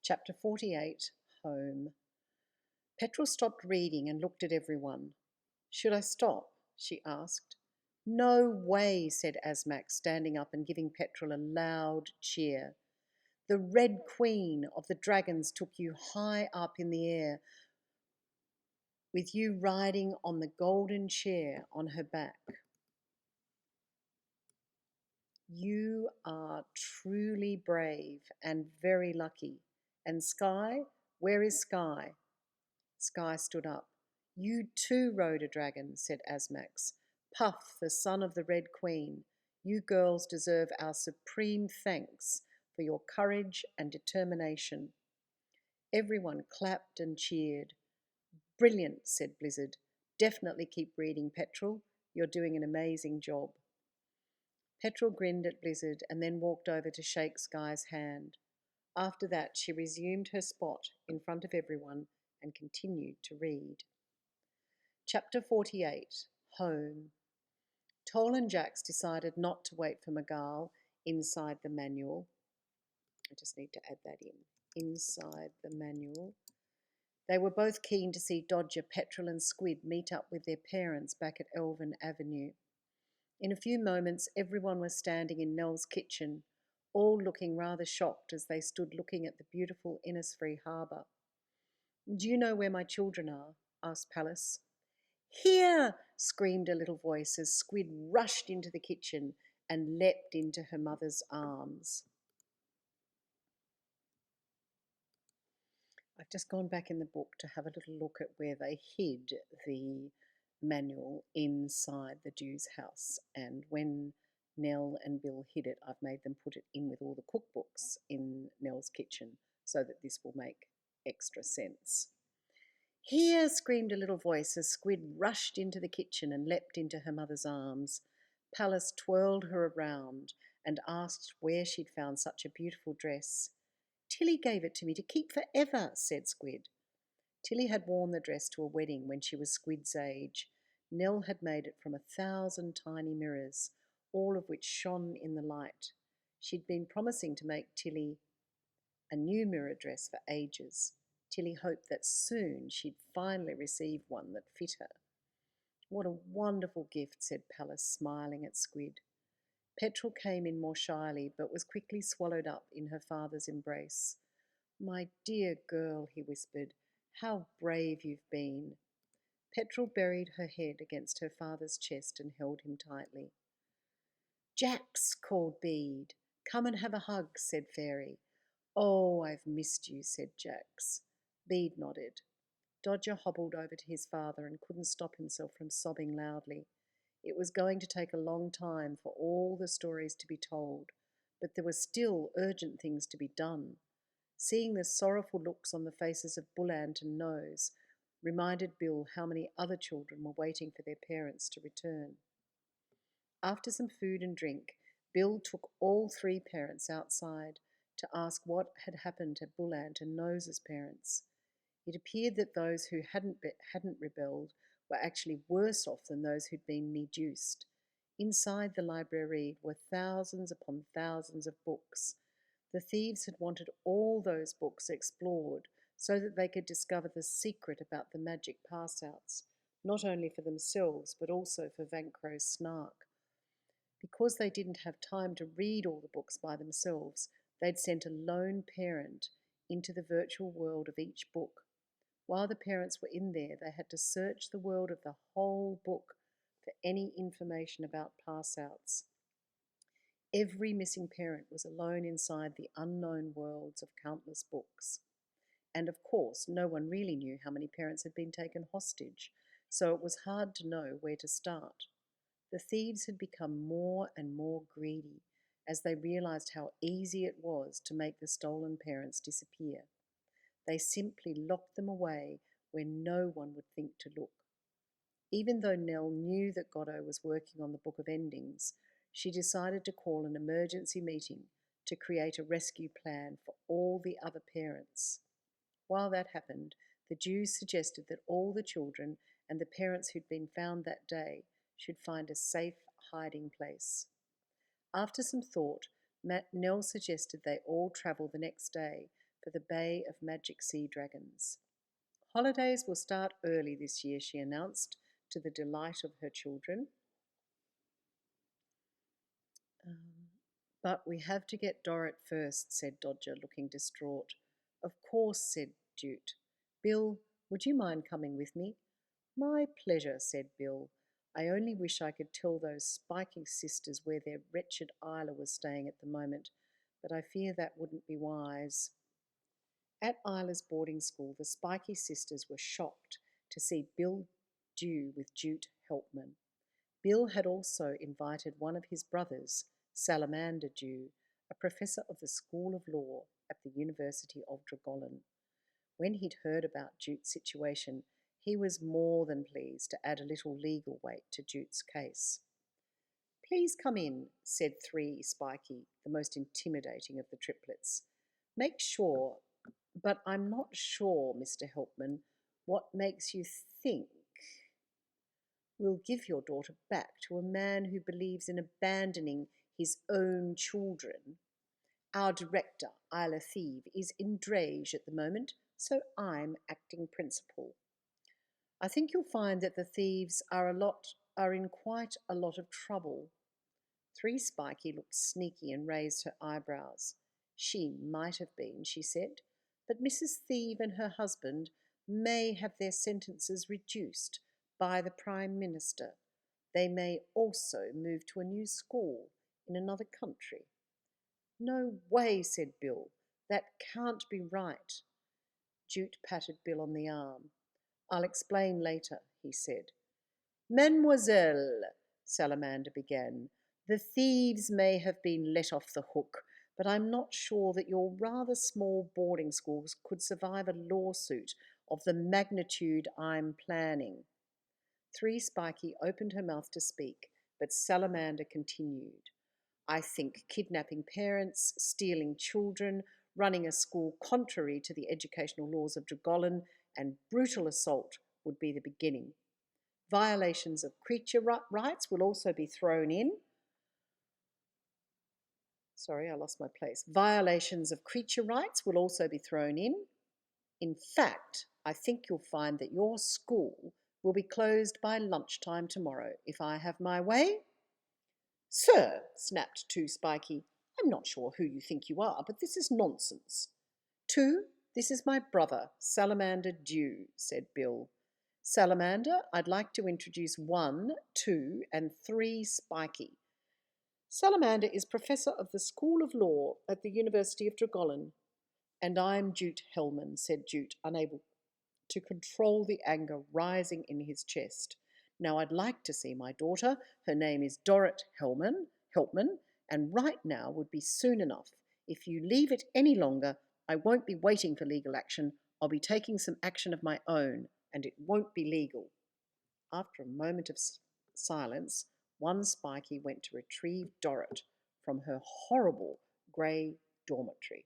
Chapter 48, Home. Petrel stopped reading and looked at everyone. "Should I stop?" she asked. "No way," said Asmac, standing up and giving Petrel a loud cheer. "The Red Queen of the Dragons took you high up in the air, with you riding on the golden chair on her back. You are truly brave and very lucky. And Sky, where is Sky?" Sky stood up. "You too rode a dragon," said Asmax. "Puff, the son of the Red Queen, you girls deserve our supreme thanks for your courage and determination." Everyone clapped and cheered. "Brilliant," said Blizzard. "Definitely keep reading, Petrel. You're doing an amazing job." Petrel grinned at Blizzard and then walked over to shake Sky's hand. After that, she resumed her spot in front of everyone and continued to read. Chapter 48, Home. Toll and Jax decided not to wait for Magal inside the manual. I just need to add that in. Inside the manual. They were both keen to see Dodger, Petrel and Squid meet up with their parents back at Elvin Avenue. In a few moments, everyone was standing in Nell's kitchen, all looking rather shocked as they stood looking at the beautiful Innisfree harbour. "Do you know where my children are?" asked Pallas. "Here!" screamed a little voice as Squid rushed into the kitchen and leapt into her mother's arms. I've just gone back in the book to have a little look at where they hid the manual inside the Jew's house, and when Nell and Bill hid it, I've made them put it in with all the cookbooks in Nell's kitchen so that this will make extra sense. "Here!" screamed a little voice as Squid rushed into the kitchen and leapt into her mother's arms. Pallas twirled her around and asked where she'd found such a beautiful dress. "Tilly gave it to me to keep forever," said Squid. Tilly had worn the dress to a wedding when she was Squid's age. Nell had made it from 1,000 tiny mirrors, all of which shone in the light. She'd been promising to make Tilly a new mirror dress for ages. Tilly hoped that soon she'd finally receive one that fit her. "What a wonderful gift," said Pallas, smiling at Squid. Petrel came in more shyly, but was quickly swallowed up in her father's embrace. "My dear girl," he whispered, "how brave you've been." Petrel buried her head against her father's chest and held him tightly. "Jax," called Bede. "Come and have a hug," said Fairy. "Oh, I've missed you," said Jax. Bede nodded. Dodger hobbled over to his father and couldn't stop himself from sobbing loudly. It was going to take a long time for all the stories to be told, but there were still urgent things to be done. Seeing the sorrowful looks on the faces of Bullant and Nose reminded Bill how many other children were waiting for their parents to return. After some food and drink, Bill took all three parents outside to ask what had happened to Bullant and Nose's parents. It appeared that those who hadn't rebelled were actually worse off than those who'd been meduced. Inside the library were thousands upon thousands of books. The thieves had wanted all those books explored so that they could discover the secret about the magic pass-outs, not only for themselves but also for Vancro's Snark. Because they didn't have time to read all the books by themselves, they'd sent a lone parent into the virtual world of each book. While the parents were in there, they had to search the world of the whole book for any information about pass-outs. Every missing parent was alone inside the unknown worlds of countless books. And of course, no one really knew how many parents had been taken hostage, so it was hard to know where to start. The thieves had become more and more greedy as they realized how easy it was to make the stolen parents disappear. They simply locked them away where no one would think to look. Even though Nell knew that Godot was working on the Book of Endings, she decided to call an emergency meeting to create a rescue plan for all the other parents. While that happened, the Jews suggested that all the children and the parents who'd been found that day should find a safe hiding place. After some thought, Nell suggested they all travel the next day for the Bay of Magic Sea Dragons. Holidays will start early this year, she announced, to the delight of her children. Um, but we have to get Dorrit first, said Dodger, looking distraught. Of course, said Jute. Bill, would you mind coming with me? My pleasure, said Bill. I only wish I could tell those spiky sisters where their wretched Isla was staying at the moment, but I fear that wouldn't be wise. At Isla's boarding school, the Spiky sisters were shocked to see Bill Dew with Jute Helpman. Bill had also invited one of his brothers, Salamander Dew, a professor of the School of Law at the University of Dragolin. When he'd heard about Jute's situation, he was more than pleased to add a little legal weight to Jute's case. Please come in, said 3 Spiky, the most intimidating of the triplets. Make sure, but I'm not sure, Mr. Helpman, what makes you think we'll give your daughter back to a man who believes in abandoning his own children. Our director, Isla Thieve, is in Drage at the moment, so I'm acting principal. I think you'll find that the thieves are in quite a lot of trouble. 3 Spiky looked sneaky and raised her eyebrows. She might have been, she said, but Mrs. Thieve and her husband may have their sentences reduced by the Prime Minister. They may also move to a new school in another country. No way, said Bill. That can't be right. Jute patted Bill on the arm. I'll explain later, he said. Mademoiselle, Salamander began, the thieves may have been let off the hook, but I'm not sure that your rather small boarding schools could survive a lawsuit of the magnitude I'm planning. 3 Spiky opened her mouth to speak, but Salamander continued. I think kidnapping parents, stealing children, running a school contrary to the educational laws of Dragolin, and brutal assault would be the beginning. Violations of creature rights will also be thrown in. Sorry, I lost my place. Violations of creature rights will also be thrown in. In fact, I think you'll find that your school will be closed by lunchtime tomorrow, if I have my way. Sir, snapped 2 Spiky, I'm not sure who you think you are, but this is nonsense. 2, this is my brother, Salamander Dew, said Bill. Salamander, I'd like to introduce 1, 2, and 3 Spiky. Salamander is professor of the School of Law at the University of Dragolin. And I'm Jute Helman, said Jute, unable to control the anger rising in his chest. Now I'd like to see my daughter. Her name is Dorrit Helpman, and right now would be soon enough. If you leave it any longer, I won't be waiting for legal action. I'll be taking some action of my own, and it won't be legal. After a moment of silence, 1 Spiky went to retrieve Dorrit from her horrible grey dormitory.